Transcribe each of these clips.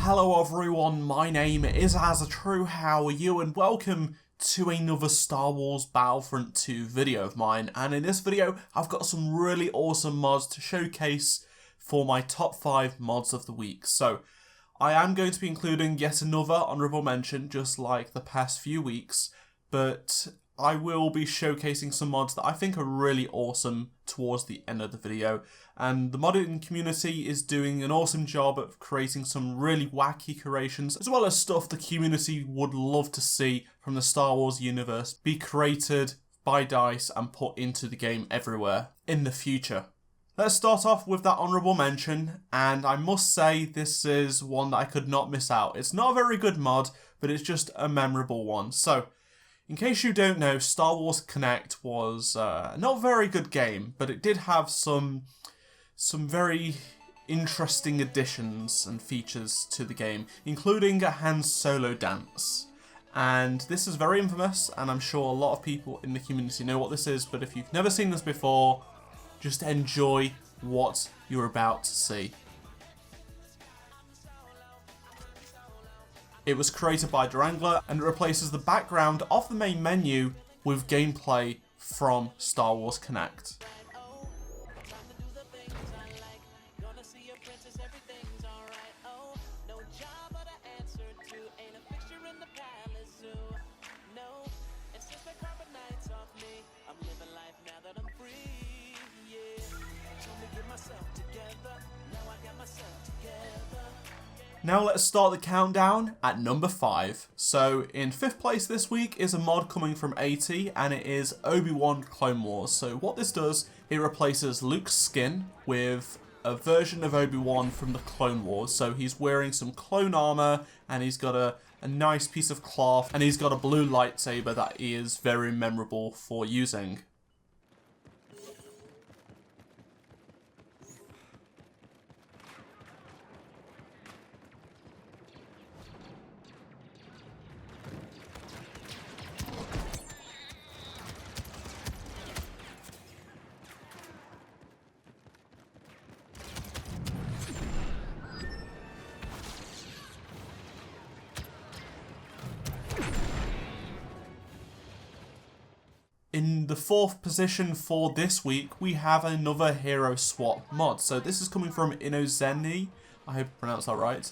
Hello everyone, my name is AZZATRU, how are you, and welcome to another Star Wars Battlefront 2 video of mine. And in this video I've got some really awesome mods to showcase for my top 5 mods of the week. So I am going to be including yet another honourable mention, just like the past few weeks, but I will be showcasing some mods that I think are really awesome towards the end of the video. And the modding community is doing an awesome job of creating some really wacky creations, as well as stuff the community would love to see from the Star Wars universe be created by DICE and put into the game everywhere in the future. Let's start off with that honourable mention, and I must say this is one that I could not miss out. It's not a very good mod, but it's just a memorable one. So, in case you don't know, Star Wars Kinect was not a very good game, but it did have some very interesting additions and features to the game, including a Han Solo dance. And this is very infamous, and I'm sure a lot of people in the community know what this is, but if you've never seen this before, just enjoy what you're about to see. It was created by Durangler, and it replaces the background of the main menu with gameplay from Star Wars Kinect. Now let's start the countdown at number 5. So in 5th place this week is a mod coming from AT, and it is Obi-Wan Clone Wars. So what this does, it replaces Luke's skin with a version of Obi-Wan from the Clone Wars. So he's wearing some clone armor, and he's got a nice piece of cloth, and he's got a blue lightsaber that is very memorable for using. In the 4th position for this week, we have another hero swap mod. So this is coming from Inozeni, I hope I pronounced that right.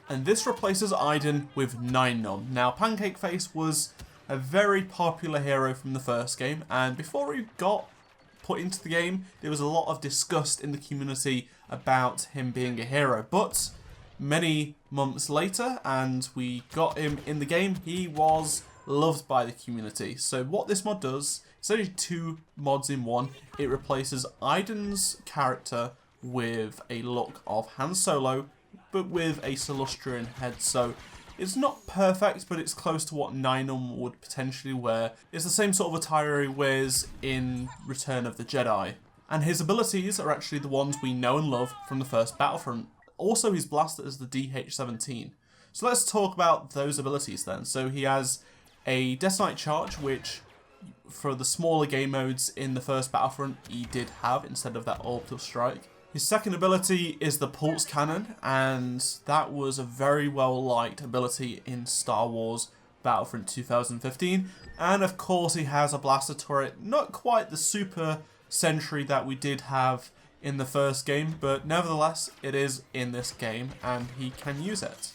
And this replaces Iden with Nunb. Now, Pancake Face was a very popular hero from the first game, and before he got put into the game, there was a lot of disgust in the community about him being a hero. But many months later, and we got him in the game, he was loved by the community. So what this mod does, it's only 2 mods in one. It replaces Iden's character with a look of Han Solo, but with a Celestian head. So it's not perfect, but it's close to what Nien would potentially wear. It's the same sort of attire he wears in Return of the Jedi. And his abilities are actually the ones we know and love from the first Battlefront. Also, his blaster is the DH-17. So let's talk about those abilities then. So he has a Detonite Charge, which for the smaller game modes in the first Battlefront he did have instead of that Orbital Strike. His second ability is the Pulse Cannon, and that was a very well liked ability in Star Wars Battlefront 2015. And of course he has a blaster turret, not quite the Super Sentry that we did have in the first game, but nevertheless it is in this game and he can use it.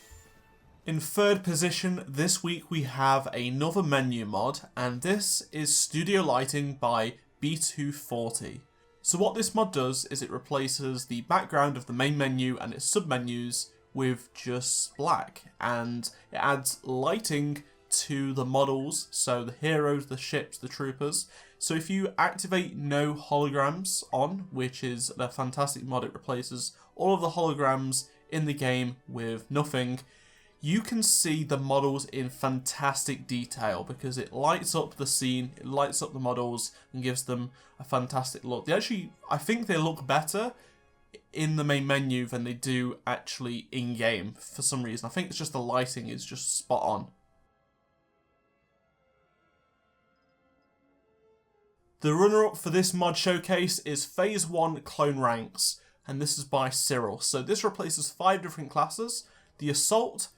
In 3rd position this week we have another menu mod, and this is Studio Lighting by B240. So what this mod does is it replaces the background of the main menu and its submenus with just black, and it adds lighting to the models, so the heroes, the ships, the troopers. So if you activate no holograms on, which is a fantastic mod, it replaces all of the holograms in the game with nothing. You can see the models in fantastic detail because it lights up the scene, it lights up the models and gives them a fantastic look. I think they look better in the main menu than they do actually in-game for some reason. I think it's just the lighting is just spot on. The runner-up for this mod showcase is Phase 1 Clone Ranks, and this is by Cyril. So this replaces 5 different classes. the Assault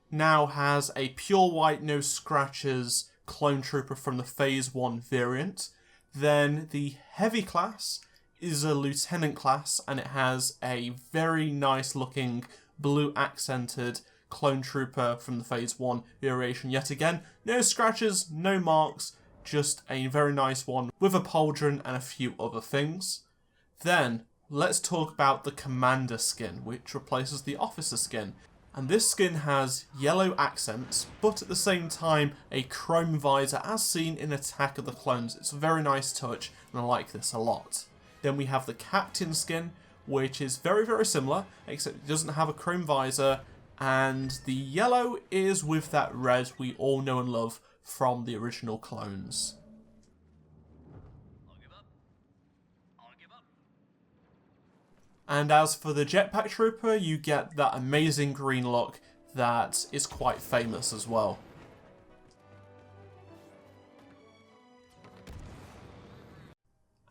now has a pure white, no scratches clone trooper from the Phase 1 variant. Then the Heavy class is a Lieutenant class, and it has a very nice looking blue accented clone trooper from the Phase 1 variation yet again. No scratches, no marks, just a very nice one with a pauldron and a few other things. Then let's talk about the Commander skin, which replaces the Officer skin. And this skin has yellow accents, but at the same time a chrome visor as seen in Attack of the Clones. It's a very nice touch, and I like this a lot. Then we have the Captain skin, which is very, very similar, except it doesn't have a chrome visor, and the yellow is with that red we all know and love from the original clones. And as for the Jetpack Trooper, you get that amazing green look that is quite famous as well.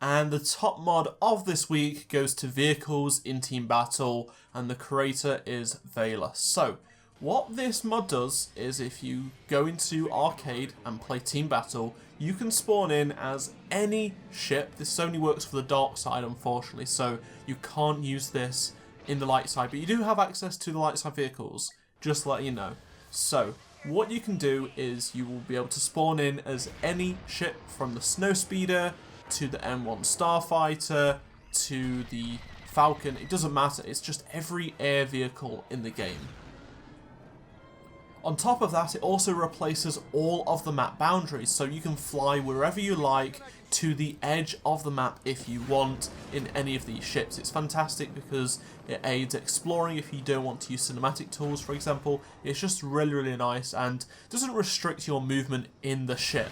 And the top mod of this week goes to vehicles in Team Battle, and the creator is Vela. So, what this mod does is if you go into Arcade and play Team Battle, you can spawn in as any ship. This only works for the dark side, unfortunately, so you can't use this in the light side, but you do have access to the light side vehicles, just to let you know. So, what you can do is you will be able to spawn in as any ship, from the Snowspeeder to the M1 Starfighter to the Falcon. It doesn't matter, it's just every air vehicle in the game. On top of that, it also replaces all of the map boundaries, so you can fly wherever you like to the edge of the map if you want in any of these ships. It's fantastic because it aids exploring if you don't want to use cinematic tools, for example. It's just really, really nice and doesn't restrict your movement in the ship.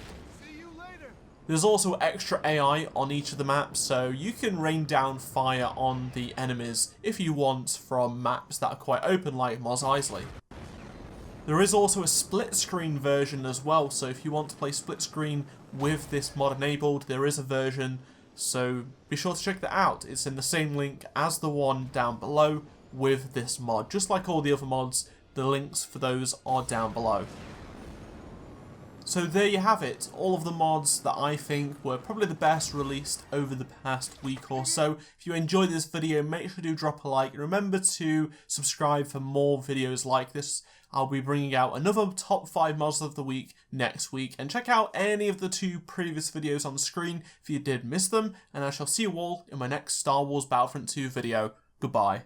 There's also extra AI on each of the maps, so you can rain down fire on the enemies if you want from maps that are quite open like Mos Eisley. There is also a split screen version as well, so if you want to play split screen with this mod enabled, there is a version, so be sure to check that out. It's in the same link as the one down below with this mod. Just like all the other mods, the links for those are down below. So there you have it, all of the mods that I think were probably the best released over the past week or so. If you enjoyed this video, make sure to drop a like. Remember to subscribe for more videos like this. I'll be bringing out another top 5 mods of the week next week. And check out any of the 2 previous videos on the screen if you did miss them. And I shall see you all in my next Star Wars Battlefront 2 video. Goodbye.